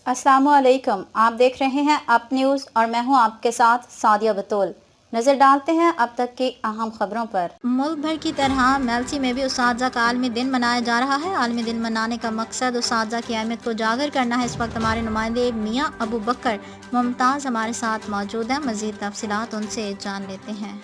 अस्सलामुअलैकुम, आप देख रहे हैं अप न्यूज़ और मैं हूं आपके साथ सादिया बतौल। नज़र डालते हैं अब तक की अहम खबरों पर। मुल्क भर की तरह मेलसी में भी उस्तादज़ा का आलमी दिन मनाया जा रहा है। आलमी दिन मनाने का मकसद उस्तादज़ा की अहमियत को उजागर करना है। इस वक्त हमारे नुमाइंदे मियाँ अबू बकर मुमताज़ हमारे साथ मौजूद हैं। मज़ीद तफसीलात उनसे जान लेते हैं।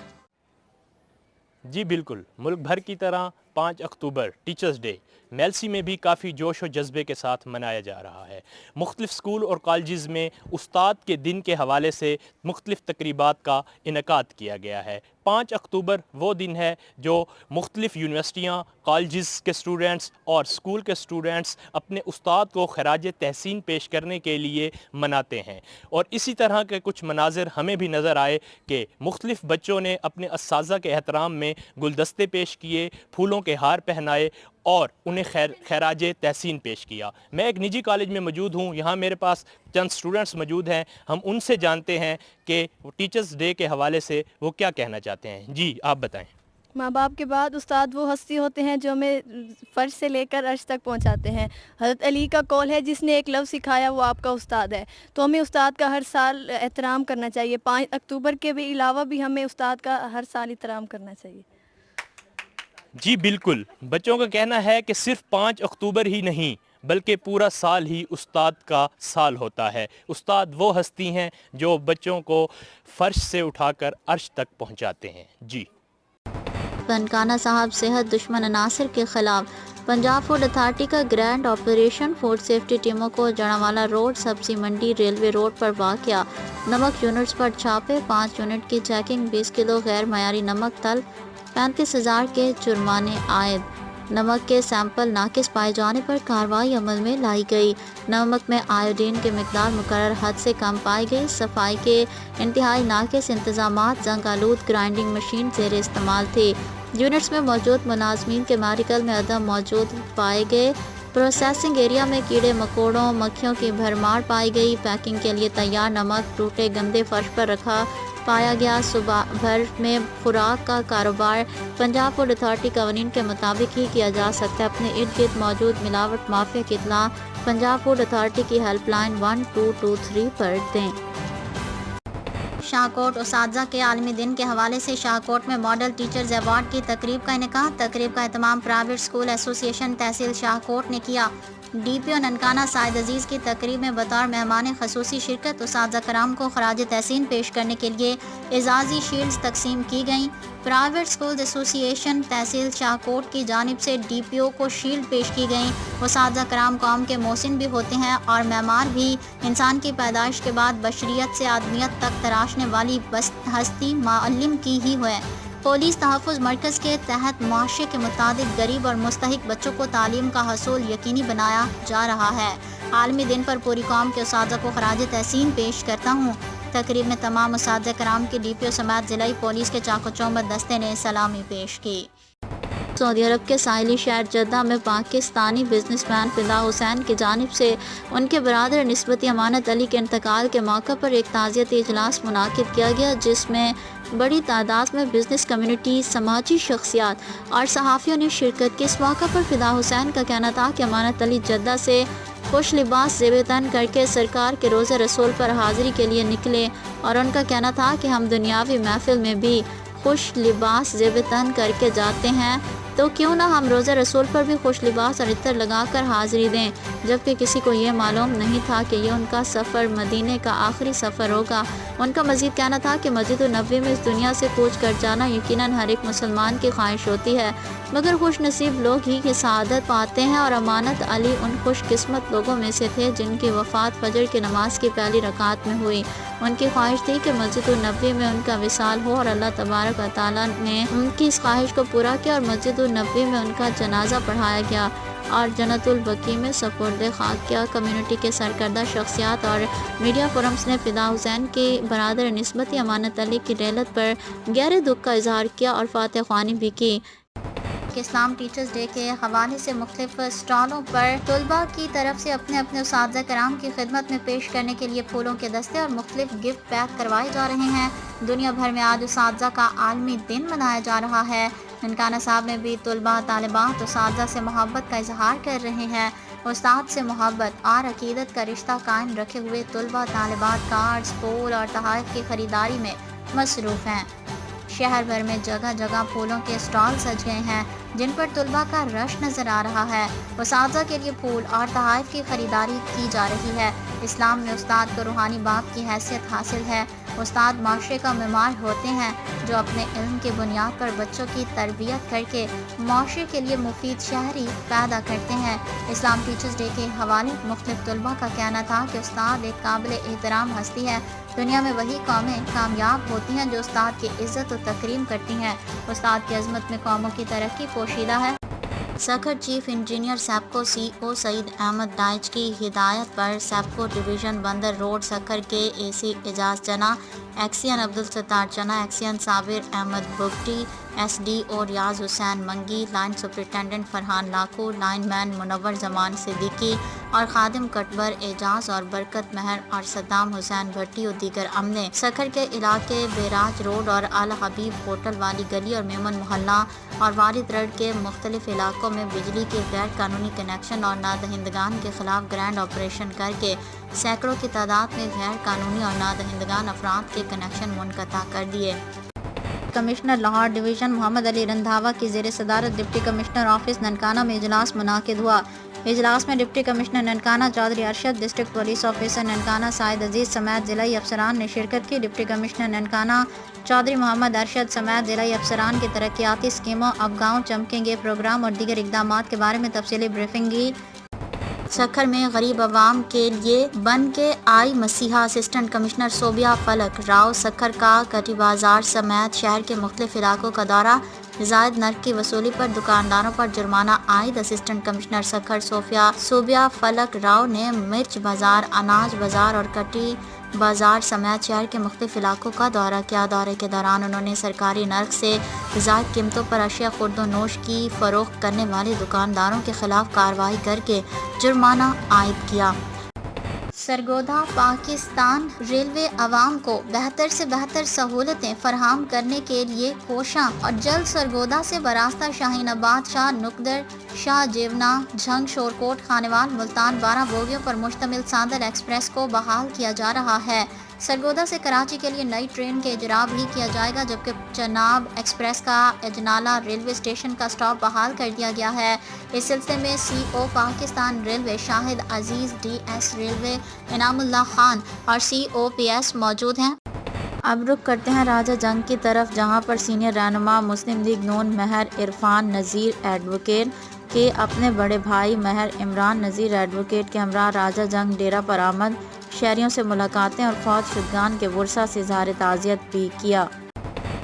जी बिल्कुल, मुल्क भर की तरह 5 अक्टूबर टीचर्स डे मेलसी में भी काफ़ी जोश और जज्बे के साथ मनाया जा रहा है। मुख्तलिफ़ स्कूल और कॉलेज में उस्ताद के दिन के हवाले से मुख्तलिफ़ तकरीबात का इनकाद किया गया है। 5 अक्टूबर वो दिन है जो मुख्तलिफ़ यूनिवर्सिटियाँ, कॉलेज के स्टूडेंट्स और स्कूल के स्टूडेंट्स अपने उस्ताद को खराज तहसीन पेश करने के लिए मनाते हैं। और इसी तरह के कुछ मनाज़िर हमें भी नज़र आए कि मुख्तलिफ़ बच्चों ने अपने असातिज़ा के एहतराम में गुलदस्ते पेश किए, फूलों के हार पहनाए और उन्हें खैराज तहसीन पेश किया। मैं एक निजी कॉलेज में मौजूद हूँ, यहाँ मेरे पास चंद स्टूडेंट्स मौजूद हैं। हम उनसे जानते हैं कि टीचर्स डे के हवाले से वो क्या कहना चाहते हैं। जी आप बताएं। माँ बाप के बाद उस्ताद वो हस्ती होते हैं जो हमें फर्श से लेकर अर्श तक पहुँचाते हैं। हज़रत अली का कौल है, जिसने एक लफ्ज़ सिखाया वो आपका उस्ताद है। तो हमें उस्ताद का हर साल एहतराम करना चाहिए। 5 अक्टूबर के भी अलावा भी हमें उस्ताद का हर साल एहतराम करना चाहिए। जी बिल्कुल, बच्चों का कहना है कि सिर्फ 5 अक्टूबर ही नहीं बल्कि पूरा साल ही उस्ताद का साल होता है। उस्ताद वो हस्ती हैं जो बच्चों को फर्श से उठाकर अर्श तक पहुंचाते हैं। जी ननकाना साहब सेहत दुश्मन अनासर के खिलाफ पंजाब फूड अथॉरिटी का ग्रैंड ऑपरेशन। फूड सेफ्टी टीमों को जड़ावाला रोड, सब्जी मंडी, रेलवे रोड पर वाक़या नमक यूनिट्स पर छापे। 5 यूनिट की चेकिंग, 20 किलो गैर मयारी नमक तल, 35,000 के जुर्माने आयद। नमक के सैंपल नाकिस पाए जाने पर कार्रवाई अमल में लाई गई। नमक में आयोडीन की मिकदार मुकर्रर हद से कम पाई गई। सफाई के इंतहाई नाकिस इंतजामात, जंग आलूद ग्राइंडिंग मशीन ज़ेर इस्तेमाल थे। यूनिट्स में मौजूद मुलाजमीन के मेडिकल में अदम मौजूद पाए गए। प्रोसेसिंग एरिया में कीड़े मकोड़ों, मक्खियों की भरमार पाई गई। पैकिंग के लिए तैयार नमक टूटे गंदे फर्श पर रखा पाया गया। सुबह भर में खुराक का कारोबार पंजाब फूड अथॉरिटी कवानीन के मुताबिक ही किया जा सकता है। अपने इर्द गिर्द मौजूद मिलावट माफिया की इत्तला पंजाब फूड अथॉरिटी की हेल्पलाइन 1223 पर दें। शाहकोट उस्तादज़ा के आलमी दिन के हवाले से शाहकोट में मॉडल टीचर्स अवार्ड की तकरीब का इनेकाद। तकरीब का एहतमाम प्राइवेट स्कूल एसोसिएशन तहसील शाहकोट ने किया। DPO ननकाना साइद अजीज़ की तकरीब में बतौर मेहमान खसूसी शिरकत उस्तादज़ा कराम को खराज तहसीन पेश करने के लिए एजाज़ी शील्ड्स तकसीम की गईं। प्राइवेट स्कूल एसोसिएशन तहसील शाहकोट की जानिब से DPO को शील्ड पेश की गई। उस्तादज़ा कराम कौम के मोहसिन भी होते हैं और मेहमान भी। इंसान की पैदाइश के बाद बशरियत से आदमियत तक तराशने वाली बस हस्ती माल्लिम की ही है। पुलिस तहफ़्फ़ुज़ मरकज़ के तहत मुआशरे के मुताबिक गरीब और मुस्तहिक बच्चों को तालीम का हसूल यकीनी बनाया जा रहा है। आलमी दिन पर पूरी कौम के उस्तादज़ा को खराज तहसीन पेश करता हूँ। तकरीब में तमाम उस्तादज़ा कराम की DPO समेत ज़िलाई पुलिस के चाको चौबंद दस्ते ने सलामी पेश की। सऊदी अरब के साहिली शहर जद्दा में पाकिस्तानी बिजनेसमैन फिदा हुसैन की जानिब से उनके बरादर निस्बती अमानत अली के इंतकाल के मौके पर एक ताज़ियती इजलास मुनाकिद किया गया, जिसमें बड़ी तादाद में बिजनेस कम्युनिटी, समाजी शख्सियात और सहाफ़ियों ने शिरकत की। इस मौके पर फिदा हुसैन का कहना था कि अमानत अली जद्दा से खुश लिबास ज़ेब तन करके सरकार के रोज़े रसूल पर हाज़िरी के लिए निकले और उनका कहना था कि हम दुनियावी महफिल में भी खुश लिबास ज़ेब तन करके जाते हैं, तो क्यों ना हम रोज़ा रसूल पर भी खुश लिबास और इत्तर लगाकर हाज़िरी दें। जबकि किसी को ये मालूम नहीं था कि ये उनका सफ़र मदीने का आखिरी सफ़र होगा। उनका मज़ीद कहना था कि मस्जिद नबवी में इस दुनिया से कूच कर जाना यकीनन हर एक मुसलमान की ख्वाहिश होती है, मगर खुश नसीब लोग ही की सआदत पाते हैं। और अमानत अली उन खुश किस्मत लोगों में से थे जिनकी वफ़ात फजर की नमाज की पहली रकात में हुई। उनकी ख्वाहिश थी कि मस्जिद नबवी में उनका विसाल हो और अल्लाह तबारक व तआला ने उनकी इस ख्वाहिश को पूरा किया और मस्जिद नबवी में उनका जनाजा पढ़ाया गया और जन्नतुल बकी में सपुर्द खाक किया। कम्युनिटी के सरकर्दा शख्सियात और मीडिया फोरम्स ने फिदा हुसैन के बरादर निस्बती अमानत अली की रेलत पर गहरे दुख का इजहार किया और फातह ख्वानी भी की। इस्लाम टीचर्स डे के हवाले से मुख्तलिफ स्टॉलों पर तलबा की तरफ से अपने अपने उस्ताद कराम की खिदमत में पेश करने के लिए फूलों के दस्ते और मुख्तलिफ गिफ्ट पैक करवाए जा रहे हैं। दुनिया भर में आज उस्ताद का आलमी दिन मनाया जा रहा है। ननकाना साहब में भी तलबा तालिबात उस्ताद से मोहब्बत का इजहार कर रहे हैं। استاد سے محبت اور عقیدت کا رشتہ قائم رکھے ہوئے طلبہ طالبات کارڈز، پھول اور تحائف کی خریداری میں مصروف ہیں۔ شہر بھر میں جگہ جگہ پھولوں کے اسٹال سج گئے ہیں جن پر طلبہ کا رش نظر آ رہا ہے۔ اساتذہ کے لیے پھول اور تحائف کی خریداری کی جا رہی ہے۔ اسلام میں استاد کو روحانی باپ کی حیثیت حاصل ہے۔ استاد معاشرے کا معمار ہوتے ہیں جو اپنے علم کی بنیاد پر بچوں کی تربیت کر کے معاشرے کے لیے مفید شہری پیدا کرتے ہیں۔ اسلام ٹیچرز ڈے کے حوالے مختلف طلباء کا کہنا تھا کہ استاد ایک قابل احترام ہستی ہے۔ دنیا میں وہی قومیں کامیاب ہوتی ہیں جو استاد کی عزت و تکریم کرتی ہیں۔ استاد کی عظمت میں قوموں کی ترقی پوشیدہ ہے۔ Sukkur chief engineer SEPCO C O Saeed Ahmed Daich کی ہدایت پر سیپکو ڈویژن بندر روڈ سکھر کے A C Ijaz Channa, XEN Abdul Sattar Channa, XEN Sabir Ahmed Bugti, S D O Riaz Hussain Mangi, line superintendent Farhan Lakho, lineman Munawar Zaman Siddiqui اور خادم کٹبر اعجاز اور برکت مہر اور صدام حسین بھٹی اور دیگر عملے سکھر کے علاقے بیراج روڈ اور الحبیب ہوٹل والی گلی اور میمن محلہ اور والد رڈ کے مختلف علاقوں میں بجلی کے غیر قانونی کنیکشن اور نادہندگان کے خلاف گرینڈ آپریشن کر کے سینکڑوں کی تعداد میں غیر قانونی اور نادہندگان افراد کے کنیکشن منقطع کر دیے۔ کمشنر لاہور ڈویژن محمد علی رندھاوا کی زیر صدارت ڈپٹی کمشنر آفس ننکانہ میں اجلاس منعقد ہوا۔ اجلاس میں deputy commissioner Nankana Chaudhry Arshad, district police officer Nankana Saeed Aziz سمیت ضلعی افسران نے شرکت کی۔ ڈپٹی کمشنر ننکانہ چودھری محمد ارشد سمیت ضلعی افسران کی ترقیاتی اسکیموں، اب گاؤں چمکیں گے پروگرام اور دیگر اقدامات کے بارے میں تفصیلی بریفنگ کی۔ سکھر میں غریب عوام کے لیے بن کے آئی مسیحا اسسٹنٹ کمشنر صوبیہ فلک راؤ سکھر کا کٹی بازار سمیت شہر کے مختلف علاقوں کا دورہ۔ زائد نرخ کی وصولی پر دکانداروں پر جرمانہ عائد۔ اسسٹنٹ کمشنر سکھر صوبیہ فلک راؤ نے مرچ بازار، اناج بازار اور کٹی بازار سمیت شہر کے مختلف علاقوں کا دورہ کیا۔ دورے کے دوران انہوں نے سرکاری نرخ سے زائد قیمتوں پر اشیاء خرد و نوش کی فروخت کرنے والے دکانداروں کے خلاف کارروائی کر کے جرمانہ عائد کیا۔ سرگودا پاکستان ریلوے عوام کو بہتر سے بہتر سہولتیں فراہم کرنے کے لیے کوشاں اور جلد سرگودا سے براستہ شاہین آباد، شاہ نکدر، شاہ جیونا، جھنگ، شورکوٹ، خانوال، ملتان 12 بوگیوں پر مشتمل ساندر ایکسپریس کو بحال کیا جا رہا ہے۔ سرگودا سے کراچی کے لیے نئی ٹرین کے اجرا بھی کیا جائے گا، جبکہ چناب ایکسپریس کا اجنالہ ریلوے اسٹیشن کا اسٹاپ بحال کر دیا گیا ہے۔ اس سلسلے میں سی او پاکستان ریلوے شاہد عزیز، ڈی ایس ریلوے انعام اللہ خان اور سی او پی ایس موجود ہیں۔ اب رخ کرتے ہیں راجہ جنگ کی طرف، جہاں پر سینئر رہنما مسلم لیگ نون مہر عرفان نذیر ایڈوکیٹ کے اپنے بڑے بھائی مہر عمران نذیر ایڈوکیٹ کے ہمراہ راجہ جنگ ڈیرہ پر آمد، شہریوں سے ملاقاتیں اور فوت شدگان کے ورثہ سے اظہار تعزیت بھی کیا۔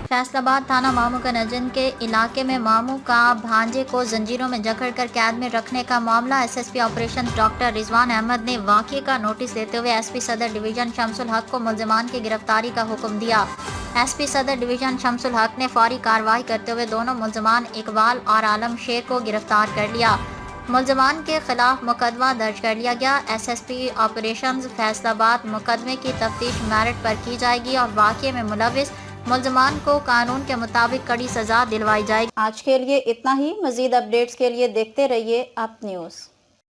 فیصل آباد تھانہ مامو کا نجن کے علاقے میں مامو کا بھانجے کو زنجیروں میں جکڑ کر قید میں رکھنے کا معاملہ۔ S S P operation doctor Rizwan Ahmed نے واقعے کا نوٹس لیتے ہوئے ایس پی صدر ڈویژن شمس الحق کو ملزمان کی گرفتاری کا حکم دیا۔ ایس پی صدر ڈویژن شمس الحق نے فوری کارروائی کرتے ہوئے دونوں ملزمان اقبال اور عالم شیر کو گرفتار کر لیا۔ ملزمان کے خلاف مقدمہ درج کر لیا گیا۔ S S P operations Faisal آباد مقدمے کی تفتیش میرٹ پر کی جائے گی اور واقعے میں ملوث ملزمان کو قانون کے مطابق کڑی سزا دلوائی جائے گی۔ آج کے لیے اتنا ہی۔ مزید اپڈیٹس کے لیے دیکھتے رہیے اپ نیوز۔